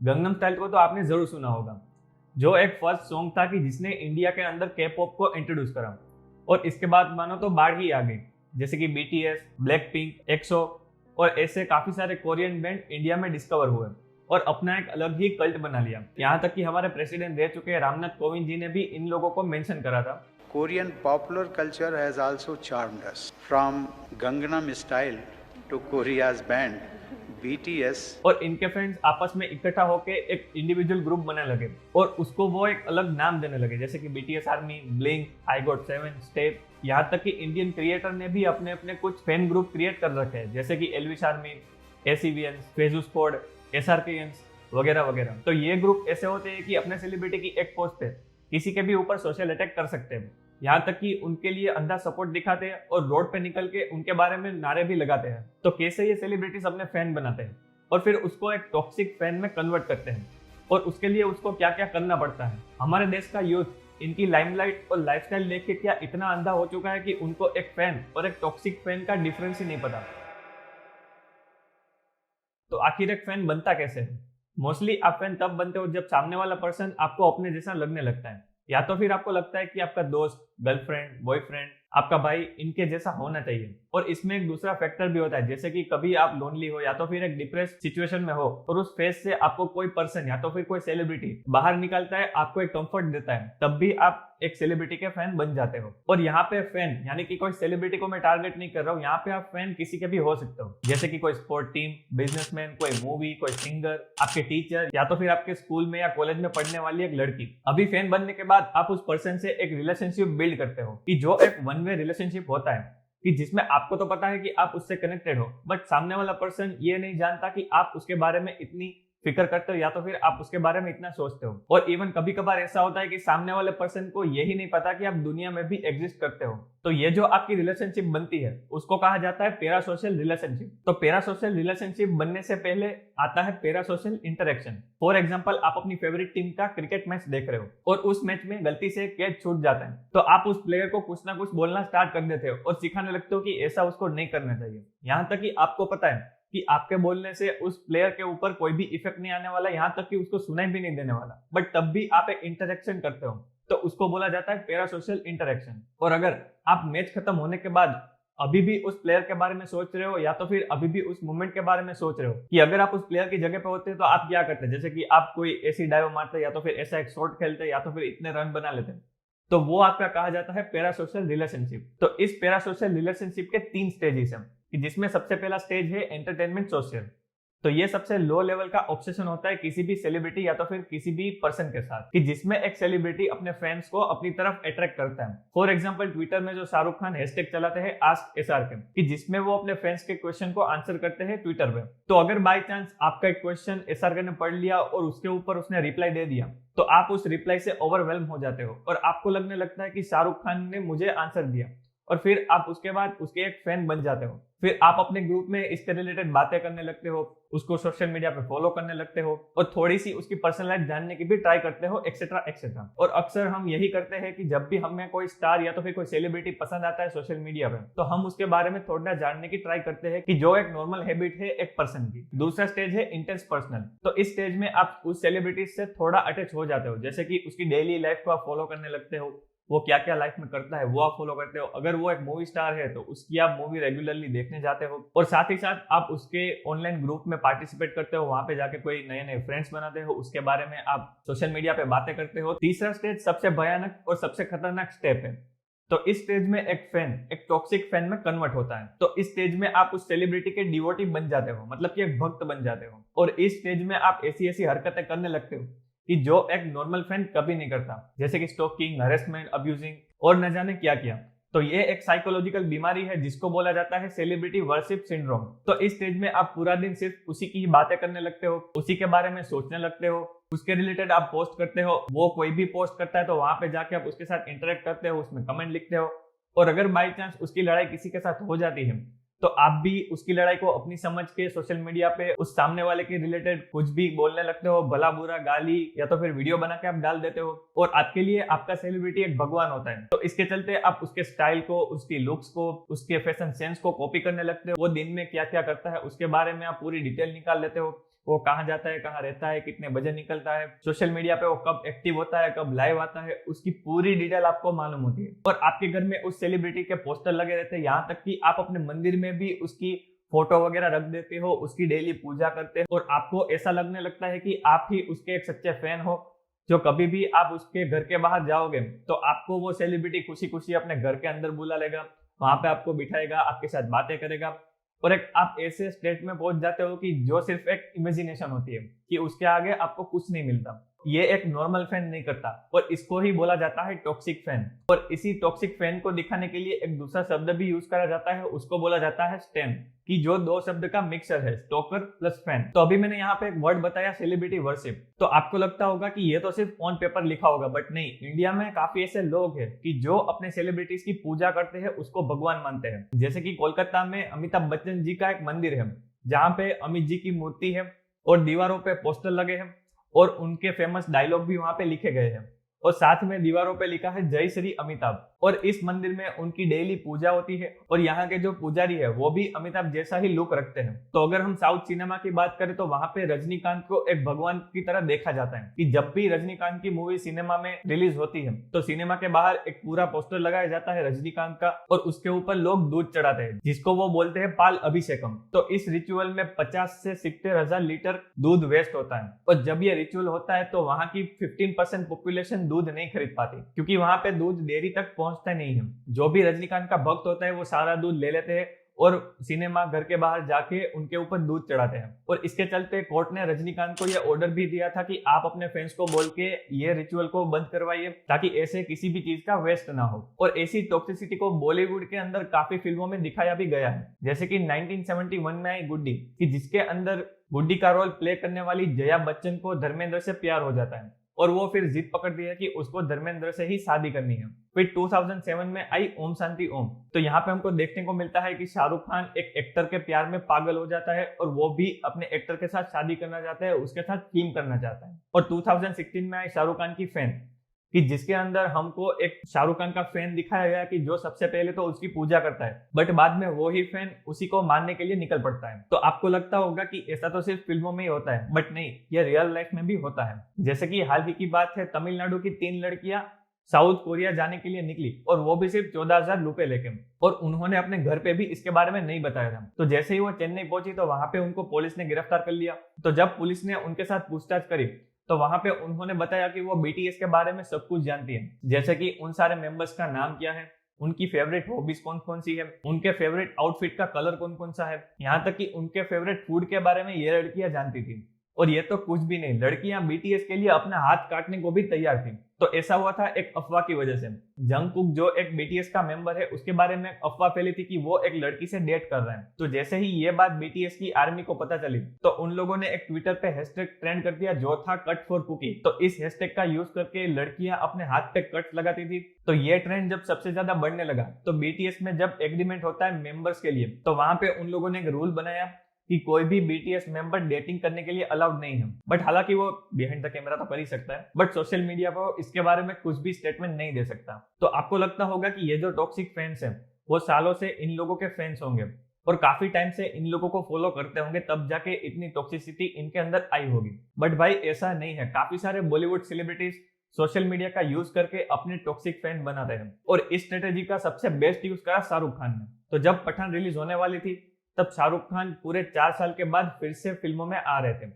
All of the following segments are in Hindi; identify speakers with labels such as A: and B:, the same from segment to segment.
A: गंगनम स्टाइल को तो आपने जरूर सुना होगा, जो एक फर्स्ट सॉन्ग था कि जिसने इंडिया के अंदर के पॉप को इंट्रोड्यूस करा। और इसके बाद मानो तो बाढ़ ही आ गई, जैसे कि बीटीएस, ब्लैक पिंक, एक्सो और ऐसे काफी सारे कोरियन बैंड इंडिया में डिस्कवर हुए और अपना एक अलग ही कल्ट बना लिया। यहाँ तक कि हमारे प्रेसिडेंट रह चुके रामनाथ कोविंद जी ने भी इन लोगों को मेंशन करा था।
B: Korean popular culture has also charmed us. From Gangnam Style to Korea's band BTS.
A: और इनके फ्रेंड्स आपस में इकट्ठा होकर एक इंडिविजुअल ग्रुप बनने लगे और उसको वो एक अलग नाम देने लगे, जैसे कि BTS army, blink, I got 7, step. यहाँ तक कि इंडियन क्रिएटर ने भी अपने अपने कुछ फैन ग्रुप क्रिएट कर रखे हैं, जैसे कि एलविश आर्मी, एसीवियंस, फेजू स्क्वाड, एसआरकेएंस वगैरह वगैरह। तो ये ग्रुप ऐसे होते हैं कि अपने सेलिब्रिटी की एक पोस्ट पे किसी के भी ऊपर सोशल अटैक कर सकते हैं। यहाँ तक कि उनके लिए अंधा सपोर्ट दिखाते हैं और रोड पे निकल के उनके बारे में नारे भी लगाते हैं। तो कैसे ये सेलिब्रिटीज अपने फैन बनाते हैं और फिर उसको एक टॉक्सिक फैन में कन्वर्ट करते हैं, और उसके लिए उसको क्या क्या करना पड़ता है। हमारे देश का यूथ इनकी लाइमलाइट और लाइफस्टाइल देख के क्या इतना अंधा हो चुका है कि उनको एक फैन और एक टॉक्सिक फैन का डिफरेंस ही नहीं पता। तो आखिर एक फैन बनता कैसे है? मोस्टली आप फैन तब बनते हो जब सामने वाला पर्सन आपको अपने जैसा लगने लगता है, या तो फिर आपको लगता है कि आपका दोस्त, गर्लफ्रेंड, बॉयफ्रेंड, आपका भाई इनके जैसा होना चाहिए। और इसमें एक दूसरा फैक्टर भी होता है, जैसे कि कभी आप लोनली हो या तो फिर एक डिप्रेस सिचुएशन में हो और उस फेज से आपको कोई पर्सन या तो फिर कोई सेलिब्रिटी बाहर निकालता है, आपको एक कंफर्ट देता है, तब भी आप एक सेलिब्रिटी के फैन बन जाते हो। और यहाँ पे फैन यानी कि कोई सेलिब्रिटी को मैं टारगेट नहीं कर रहा हूँ, यहाँ पे आप फैन किसी के भी हो सकते हो, जैसे कि कोई स्पोर्ट टीम, बिजनेसमैन, कोई मूवी, कोई सिंगर, आपके टीचर, या तो फिर आपके स्कूल में या कॉलेज में पढ़ने वाली एक लड़की। अभी फैन बनने के बाद आप उस पर्सन से एक रिलेशनशिप बिल्ड करते हो, कि जो एक वन वे रिलेशनशिप होता है, कि जिसमें आपको तो पता है कि आप उससे कनेक्टेड हो, बट सामने वाला पर्सन ये नहीं जानता कि आप उसके बारे में इतनी फिक्र करते हो या तो फिर आप उसके बारे में इतना सोचते हो। और इवन कभी कभार ऐसा होता है कि सामने वाले पर्सन को यही नहीं पता कि आप दुनिया में भी एग्जिस्ट करते हो। तो ये जो आपकी रिलेशनशिप बनती है उसको कहा जाता है पैरा सोशल रिलेशनशिप। तो पैरा सोशल रिलेशनशिप बनने से पहले आता है para social interaction. For example, आप अपनी फेवरेट टीम का क्रिकेट मैच देख रहे हो और उस मैच में गलती से कैच छूट जाता है, तो आप उस प्लेयर को कुछ ना कुछ बोलना स्टार्ट कर देते हो और सिखाने लगते हो कि ऐसा उसको नहीं करना चाहिए। यहाँ तक कि आपको पता है कि आपके बोलने से उस प्लेयर के ऊपर कोई भी इफेक्ट नहीं आने वाला, यहाँ तक कि उसको सुनाई भी नहीं देने वाला, बट तब भी आप एक इंटरेक्शन करते हो, तो उसको बोला जाता है पैरा सोशल इंटरेक्शन। और अगर आप मैच खत्म होने के बाद अभी भी उस प्लेयर के बारे में सोच रहे हो या तो फिर अभी भी उस मोमेंट के बारे में सोच रहे हो कि अगर आप उस प्लेयर की जगह पे होते तो आप क्या करते, जैसे कि आप कोई ऐसी डाइव मारते या तो फिर ऐसा एक शॉट खेलते या तो फिर इतने रन बना लेते, तो वो आपका कहा जाता है पैरा सोशल रिलेशनशिप। तो इस पैरा सोशल रिलेशनशिप के 3 स्टेजेस हैं, कि जिसमें सबसे पहला स्टेज है एंटरटेनमेंट सोशल। तो ये सबसे लो लेवल का ऑब्सेशन होता है किसी भी सेलिब्रिटी या तो फिर किसी भी पर्सन के साथ, कि जिसमें एक सेलिब्रिटी अपने फैंस को अपनी तरफ अट्रैक्ट करता है। फॉर एग्जांपल, ट्विटर में जो शाहरुख खान हैशटैग चलाते हैं आस्क एसआरके, कि जिसमें वो अपने फैंस के क्वेश्चन को आंसर करते हैं ट्विटर पे। तो अगर बाय चांस आपका एक क्वेश्चन एसआरके ने पढ़ लिया और उसके ऊपर उसने रिप्लाई दे दिया, तो आप उस रिप्लाई से ओवरवेल्म हो जाते हो और आपको लगने लगता है कि शाहरुख खान ने मुझे आंसर दिया, और फिर आप उसके बाद उसके एक फैन बन जाते हो। फिर आप अपने ग्रुप में इसके रिलेटेड बातें करने लगते हो, उसको सोशल मीडिया पे फॉलो करने लगते हो और थोड़ी सी उसकी पर्सनल लाइफ जानने की भी ट्राई करते हो, एक्सेट्रा एक्सेट्रा। और अक्सर हम यही करते हैं कि जब भी हमें कोई स्टार या तो फिर कोई सेलिब्रिटी पसंद आता है सोशल मीडिया पे, तो हम उसके बारे में थोड़ा जानने की ट्राई करते हैं, कि जो एक नॉर्मल हैबिट है एक पर्सन की। दूसरा स्टेज है इंटेंस पर्सनल। तो इस स्टेज में आप उस सेलिब्रिटी से थोड़ा अटैच हो जाते हो, जैसे कि उसकी डेली लाइफ को आप फॉलो करने लगते हो, वो क्या क्या लाइफ में करता है वो आप फॉलो करते हो। अगर वो एक मूवी स्टार है तो उसकी आप मूवी रेगुलरली देखने जाते हो, और साथ ही साथ आप उसके ऑनलाइन ग्रुप में पार्टिसिपेट करते हो, वहां पे जाके कोई नए नए फ्रेंड्स बनाते हो, उसके बारे में आप सोशल मीडिया पे बातें करते हो। तीसरा स्टेज सबसे भयानक और सबसे खतरनाक स्टेप है। तो इस स्टेज में एक फैन एक टॉक्सिक फैन में कन्वर्ट होता है। तो इस स्टेज में आप उस सेलिब्रिटी के डिवोटी बन जाते हो, मतलब कि एक भक्त बन जाते हो, और इस स्टेज में आप ऐसी ऐसी हरकतें करने लगते हो कि जो एक नॉर्मल फैन कभी नहीं करता, जैसे कि स्टॉकिंग, हरेसमेंट, अब्यूजिंग और न जाने क्या किया। तो ये एक साइकोलॉजिकल बीमारी है जिसको बोला जाता है सेलिब्रिटी वर्शिप सिंड्रोम। तो इस स्टेज में आप पूरा दिन सिर्फ उसी की ही बातें करने लगते हो, उसी के बारे में सोचने लगते हो, उसके रिलेटेड आप पोस्ट करते हो, वो कोई भी पोस्ट करता है तो वहां पे जाके आप उसके साथ इंटरेक्ट करते हो, उसमें कमेंट लिखते हो। और अगर बाई चांस उसकी लड़ाई किसी के साथ हो जाती है तो आप भी उसकी लड़ाई को अपनी समझ के सोशल मीडिया पे उस सामने वाले के रिलेटेड कुछ भी बोलने लगते हो, भला बुरा, गाली या तो फिर वीडियो बना के आप डाल देते हो, और आपके लिए आपका सेलिब्रिटी एक भगवान होता है। तो इसके चलते आप उसके स्टाइल को, उसकी लुक्स को, उसके फैशन सेंस को कॉपी करने लगते हो। वो दिन में क्या क्या करता है उसके बारे में आप पूरी डिटेल निकाल लेते हो, वो कहाँ जाता है, कहाँ रहता है, कितने बजे निकलता है, सोशल मीडिया पे वो कब एक्टिव होता है, कब लाइव आता है, उसकी पूरी डिटेल आपको मालूम होती है। और आपके घर में उस सेलिब्रिटी के पोस्टर लगे रहते हैं, यहाँ तक कि आप अपने मंदिर में भी उसकी फोटो वगैरह रख देते हो, उसकी डेली पूजा करते हो और आपको ऐसा लगने लगता है कि आप ही उसके एक सच्चे फैन हो, जो कभी भी आप उसके घर के बाहर जाओगे तो आपको वो सेलिब्रिटी खुशी खुशी अपने घर के अंदर बुला लेगा, वहां पे आपको बिठाएगा, आपके साथ बातें करेगा और एक आप ऐसे स्टेट में पहुंच जाते हो कि जो सिर्फ एक इमेजिनेशन होती है कि उसके आगे आपको कुछ नहीं मिलता। ये एक नॉर्मल फैन नहीं करता और इसको ही बोला जाता है टॉक्सिक फैन। और इसी टॉक्सिक फैन को दिखाने के लिए एक दूसरा शब्द भी यूज करा जाता है, उसको बोला जाता है स्टैन, कि जो दो शब्द का मिक्सर है, स्टॉकर प्लस फैन। तो अभी मैंने यहाँ पे एक वर्ड बताया सेलिब्रिटी वर्शिप, तो आपको लगता होगा कि ये तो सिर्फ ऑन पेपर लिखा होगा, बट नहीं, इंडिया में काफी ऐसे लोग हैं कि जो अपने सेलिब्रिटीज की पूजा करते हैं, उसको भगवान मानते हैं। जैसे कि कोलकाता में अमिताभ बच्चन जी का एक मंदिर है जहाँ पे अमित जी की मूर्ति है और दीवारों पे पोस्टर लगे हैं और उनके फेमस डायलॉग भी वहां पे लिखे गए हैं और साथ में दीवारों पे लिखा है जय श्री अमिताभ। और इस मंदिर में उनकी डेली पूजा होती है और यहाँ के जो पुजारी है वो भी अमिताभ जैसा ही लुक रखते हैं। तो अगर हम साउथ सिनेमा की बात करें तो वहां पे रजनीकांत को एक भगवान की तरह देखा जाता है कि जब भी रजनीकांत की मूवी सिनेमा में रिलीज होती है तो सिनेमा के बाहर एक पूरा पोस्टर लगाया जाता है रजनीकांत का और उसके ऊपर लोग दूध चढ़ाते हैं, जिसको वो बोलते हैं पाल अभिषेकम। तो इस रिचुअल में 50 से 70,000 लीटर दूध वेस्ट होता है और जब ये रिचुअल होता है तो वहां की 15% पॉपुलेशन दूध नहीं खरीद पाती क्योंकि वहां पे दूध डेयरी तक पहुंचता नहीं है। जो भी रजनीकांत का भक्त होता है वो सारा दूध ले लेते हैं और सिनेमा घर के बाहर जाके उनके ऊपर दूध चढ़ाते हैं। और इसके चलते कोर्ट ने रजनीकांत को यह ऑर्डर भी दिया था कि आप अपने फैंस को बोल के ये रिचुअल को बंद करवाइए ताकि ऐसे किसी भी चीज का वेस्ट ना हो। और ऐसी टॉक्सिसिटी को बॉलीवुड के अंदर काफी फिल्मों में दिखाया भी गया है, जैसे कि 1971 में आई गुड्डी, कि जिसके अंदर गुड्डी का रोल प्ले करने वाली जया बच्चन को धर्मेंद्र से प्यार हो जाता है और वो फिर जिद पकड़ती है कि उसको धर्मेंद्र से ही शादी करनी है। फिर 2007 में आई ओम शांति ओम, तो यहाँ पे हमको देखने को मिलता है कि शाहरुख खान एक एक्टर के प्यार में पागल हो जाता है और वो भी अपने एक्टर के साथ शादी करना चाहता है, उसके साथ फिल्म करना चाहता है। और 2016 में आई शाहरुख खान की फैन, कि जिसके अंदर हमको एक शाहरुख खान का फैन दिखाया गया कि जो सबसे पहले तो उसकी पूजा करता है बट बाद में वो ही फैन उसी को मारने के लिए निकल पड़ता है। तो आपको लगता होगा कि ऐसा तो सिर्फ फिल्मों में ही होता है, बट नहीं, ये रियल लाइफ में भी होता है। जैसे कि हाल ही की बात है, तमिलनाडु की 3 लड़कियां साउथ कोरिया जाने के लिए निकली और वो भी सिर्फ 14,000 रुपए लेके, और उन्होंने अपने घर पे भी इसके बारे में नहीं बताया था। तो जैसे ही वो चेन्नई पहुंची तो वहां पे उनको पुलिस ने गिरफ्तार कर लिया। तो जब पुलिस ने उनके साथ पूछताछ करी तो वहां पे उन्होंने बताया कि वो बीटीएस के बारे में सब कुछ जानती है, जैसे कि उन सारे मेंबर्स का नाम क्या है, उनकी फेवरेट हॉबीज कौन कौन सी है, उनके फेवरेट आउटफिट का कलर कौन कौन सा है, यहाँ तक कि उनके फेवरेट फूड के बारे में ये लड़कियां जानती थी। और ये तो कुछ भी नहीं, लड़कियां बीटीएस के लिए अपना हाथ काटने को भी तैयार थी। तो ऐसा हुआ था एक अफवाह की वजह से। जंगकुक जो एक बीटीएस का मेंबर है उसके बारे में अफवाह फैली थी कि वो एक लड़की से डेट कर रहा है। तो जैसे ही ये बात बीटीएस की आर्मी को पता चली तो उन लोगों ने एक ट्विटर पे हैशटैग ट्रेंड कर दिया जो था कट फॉर कुकी। तो इस हैशटैग का यूज करके लड़कियां अपने हाथ पे कट लगाती थी। तो ये ट्रेंड जब सबसे ज्यादा बढ़ने लगा तो बीटीएस में जब एग्रीमेंट होता है मेंबर्स के लिए तो वहां पे उन लोगों ने एक रूल बनाया कि कोई भी बीटीएस मेंबर डेटिंग करने के लिए अलाउड नहीं है। बट हालांकि वो बिहाइंड द कैमरा तो कर ही सकता है, बट सोशल मीडिया पर इसके बारे में कुछ भी स्टेटमेंट नहीं दे सकता। तो आपको लगता होगा कि ये जो टॉक्सिक फैंस हैं वो सालों से इन लोगों के फैंस होंगे और काफी टाइम से इन लोगों को फॉलो करते होंगे, तब जाके इतनी टॉक्सिसिटी इनके अंदर आई होगी। बट भाई ऐसा नहीं है, काफी सारे बॉलीवुड सेलिब्रिटीज सोशल मीडिया का यूज करके अपने टॉक्सिक फैन बनाते हैं और इस स्ट्रेटेजी का सबसे बेस्ट यूज करा शाहरुख खान ने। तो जब पठान रिलीज होने वाली थी तब शाहरुख खान पूरे 4 साल के बाद फिर से फिल्मों में आ रहे थे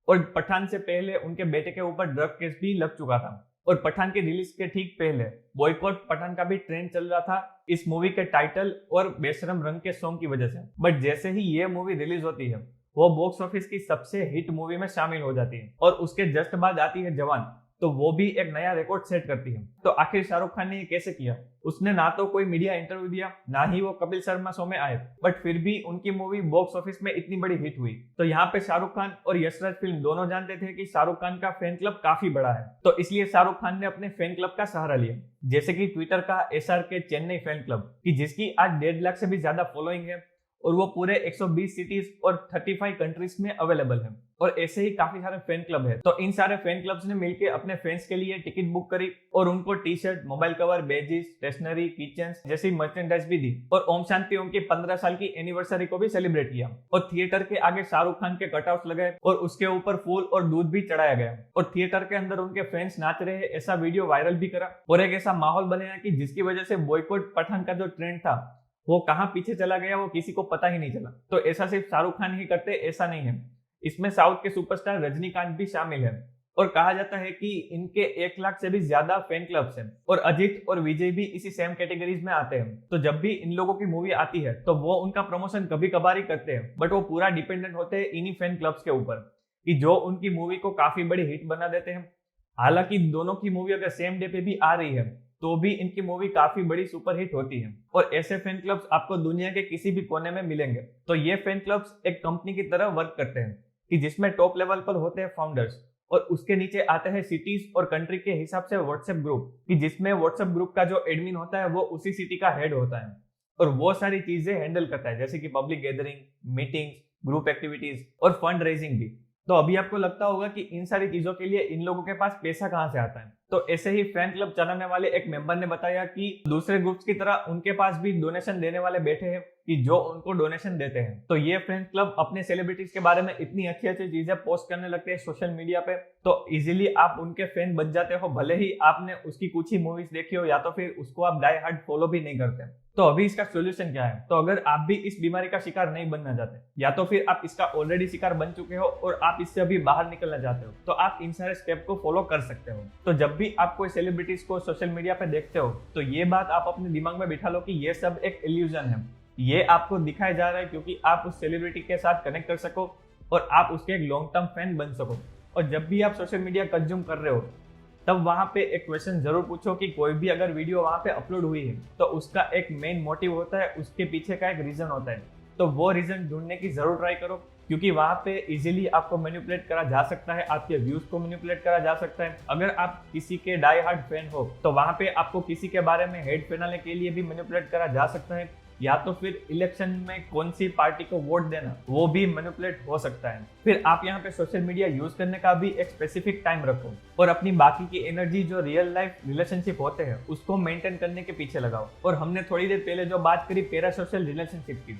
A: और पठान से पहले उनके बेटे के ऊपर ड्रग केस भी लग चुका था। और पठान के रिलीज के ठीक पहले बॉयकॉट पठान का भी ट्रेंड चल रहा था इस मूवी के टाइटल और बेशरम रंग के सॉन्ग की वजह से। बट जैसे ही ये मूवी रिलीज होती है वो बॉक्स ऑफिस की सबसे हिट मूवी में शामिल हो जाती है और उसके जस्ट बाद आती है जवान, तो वो भी एक नया रिकॉर्ड सेट करती है। तो आखिर शाहरुख खान ने ये कैसे किया? उसने ना तो कोई मीडिया इंटरव्यू दिया, ना ही वो कपिल शर्मा शो में आए, बट फिर भी उनकी मूवी बॉक्स ऑफिस में इतनी बड़ी हिट हुई। तो यहाँ पे शाहरुख खान और यशराज फिल्म दोनों जानते थे कि शाहरुख खान का फैन क्लब काफी बड़ा है, तो इसलिए शाहरुख खान ने अपने फैन क्लब का सहारा लिया, जैसे कि ट्विटर का SRK चेन्नई फैन क्लब, की जिसकी आज 1.5 लाख से भी ज्यादा फॉलोइंग है और वो पूरे 120 सिटीज और 35 कंट्रीज में अवेलेबल है। और ऐसे ही काफी सारे फैन क्लब है। तो इन सारे फैन क्लब्स ने मिलकर अपने फैंस के लिए टिकट बुक करी और उनको T shirt, mobile cover, badges, stationery, keychains जैसी मर्चेंडाइज भी दी। और ओम शांति ओम की 15 साल की एनिवर्सरी को भी सेलिब्रेट किया और थिएटर के आगे शाहरुख खान के कटआउट्स लगाए और उसके ऊपर फूल और दूध भी चढ़ाया गया और थिएटर के अंदर उनके फैंस नाच रहे हैं ऐसा वीडियो वायरल भी करा और एक ऐसा माहौल बनाया कि जिसकी वजह से बॉयकॉट पठान का जो ट्रेंड था वो कहां पीछे चला गया वो किसी को पता ही नहीं चला। तो ऐसा सिर्फ शाहरुख खान ही करते ऐसा नहीं है, इसमें साउथ के सुपरस्टार रजनीकांत भी शामिल है और कहा जाता है कि इनके 1 लाख से भी ज्यादा फैन क्लब्स हैं और अजीत और विजय भी इसी सेम कैटेगरीज में आते हैं। तो जब भी इन लोगों की मूवी आती है तो वो उनका प्रमोशन कभी कभार ही करते हैं, बट वो पूरा डिपेंडेंट होते हैं इन्हीं फैन क्लब्स के ऊपर कि जो उनकी मूवी को काफी बड़ी हिट बना देते हैं। हालांकि दोनों की मूवी अगर सेम डे पे भी आ रही है तो भी इनकी मूवी काफी बड़ी सुपरहिट होती है और ऐसे फैन क्लब्स आपको दुनिया के किसी भी कोने में मिलेंगे। तो ये फैन क्लब्स एक कंपनी की तरह वर्क करते हैं कि जिसमें टॉप लेवल पर होते हैं फाउंडर्स और उसके नीचे आते हैं सिटीज और कंट्री के हिसाब से व्हाट्सएप ग्रुप कि जिसमें व्हाट्सएप ग्रुप का जो एडमिन होता है वो उसी सिटी का हेड होता है और वो सारी चीजें हैंडल करता है जैसे कि public gathering, meetings, group activities और फंड रेजिंग भी। तो अभी आपको लगता होगा कि इन सारी चीजों के लिए इन लोगों के पास पैसा कहां से आता है। तो ऐसे ही फैन क्लब चलाने वाले एक मेंबर ने बताया कि दूसरे ग्रुप्स की तरह उनके पास भी डोनेशन देने वाले बैठे हैं कि जो उनको डोनेशन देते हैं। तो ये फैन क्लब अपने सेलिब्रिटीज के बारे में इतनी अच्छी अच्छी चीजें पोस्ट करने लगते हैं सोशल मीडिया पे तो इजीली आप उनके फैन बन जाते हो, भले ही आपने उसकी कुछ ही मूवीज देखी हो या तो फिर उसको आप डाई हार्ड फॉलो भी नहीं करते। तो अभी इसका सोल्यूशन क्या है? तो अगर आप भी इस बीमारी का शिकार नहीं बनना चाहते या तो फिर आप इसका ऑलरेडी शिकार बन चुके हो और आप इससे अभी बाहर निकलना चाहते हो तो आप इन सारे स्टेप को फॉलो कर सकते हो। तो जब भी आप कोई सेलिब्रिटीज को सोशल मीडिया पे देखते हो तो ये बात आप अपने दिमाग में बिठा लो कि ये सब एक इल्यूजन है, ये आपको दिखाया जा रहा है क्योंकि आप उस सेलिब्रिटी के साथ कनेक्ट कर सको और आप उसके एक लॉन्ग टर्म फैन बन सको। और जब भी आप सोशल मीडिया कंज्यूम कर रहे हो तब वहां पे एक क्वेश्चन जरूर पूछो कि कोई भी अगर वीडियो वहां पे अपलोड हुई है तो उसका एक मेन मोटिव होता है, उसके पीछे का एक रीजन होता है। तो वो रीजन ढूंढने की जरूर ट्राई करो क्योंकि वहां पे इजीली आपको मैनिपुलेट करा जा सकता है, आपके व्यूज को मैनिपुलेट करा जा सकता है। अगर आप किसी के डाई हार्ड फैन हो तो वहां पे आपको किसी के बारे में हेट फैलाने के लिए भी मैनिपुलेट करा जा सकता है या तो फिर इलेक्शन में कौन सी पार्टी को वोट देना वो भी मैनिपुलेट हो सकता है। फिर आप यहाँ पे सोशल मीडिया यूज करने का भी एक स्पेसिफिक टाइम रखो और अपनी बाकी की एनर्जी जो रियल लाइफ रिलेशनशिप होते हैं उसको मेंटेन करने के पीछे लगाओ। और हमने थोड़ी देर पहले जो बात करी पैरा सोशल रिलेशनशिप की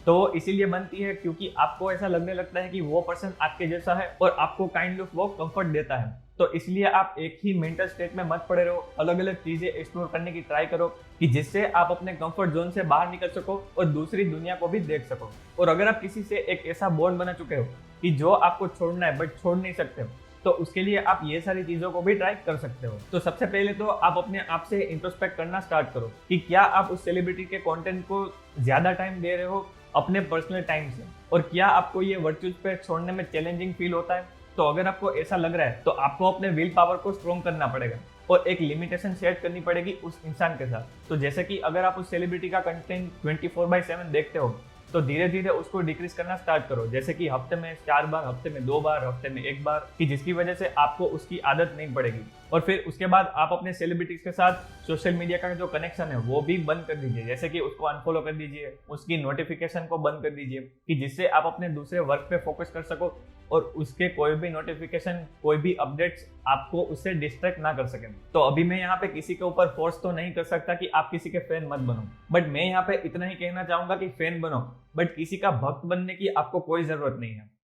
A: तो इसीलिए बनती है क्योंकि आपको ऐसा लगने लगता है कि वो पर्सन आपके जैसा है और आपको काइंड ऑफ वो कंफर्ट देता है। तो इसलिए आप एक ही मेंटल स्टेट में मत पड़े रहो, अलग अलग चीजें एक्सप्लोर करने की ट्राई करो कि जिससे आप अपने कंफर्ट जोन से बाहर निकल सको और दूसरी दुनिया को भी देख सको। और अगर आप किसी से एक ऐसा बॉन्ड बना चुके हो कि जो आपको छोड़ना है बट छोड़ नहीं सकते तो उसके लिए आप ये सारी चीजों को भी ट्राई कर सकते हो। तो सबसे पहले तो आप अपने आप से इंट्रोस्पेक्ट करना स्टार्ट करो कि क्या आप उस सेलिब्रिटी के कंटेंट को ज्यादा टाइम दे रहे हो अपने पर्सनल टाइम से और क्या आपको ये वर्चुअल्स पे छोड़ने में चैलेंजिंग फील होता है। तो अगर आपको ऐसा लग रहा है तो आपको अपने विल पावर को स्ट्रॉन्ग करना पड़ेगा और एक लिमिटेशन सेट करनी पड़ेगी उस इंसान के साथ। तो जैसे कि अगर आप उस सेलिब्रिटी का कंटेंट 24/7 देखते हो तो धीरे धीरे उसको डिक्रीज करना स्टार्ट करो, जैसे कि हफ्ते में 4 बार, हफ्ते में 2 बार, हफ्ते में 1 बार, कि जिसकी वजह से आपको उसकी आदत नहीं पड़ेगी। और फिर उसके बाद आप अपने सेलिब्रिटीज के साथ सोशल मीडिया का जो कनेक्शन है वो भी बंद कर दीजिए, जैसे कि उसको अनफॉलो कर दीजिए, उसकी नोटिफिकेशन को बंद कर दीजिए कि जिससे आप अपने दूसरे वर्क पे फोकस कर सको और उसके कोई भी नोटिफिकेशन, कोई भी अपडेट्स आपको उससे डिस्ट्रैक्ट ना कर सके। तो अभी मैं यहाँ पे किसी के ऊपर फोर्स तो नहीं कर सकता कि आप किसी के फैन मत बनो, बट मैं यहाँ पे इतना ही कहना चाहूंगा कि फैन बनो बट किसी का भक्त बनने की आपको कोई जरूरत नहीं है।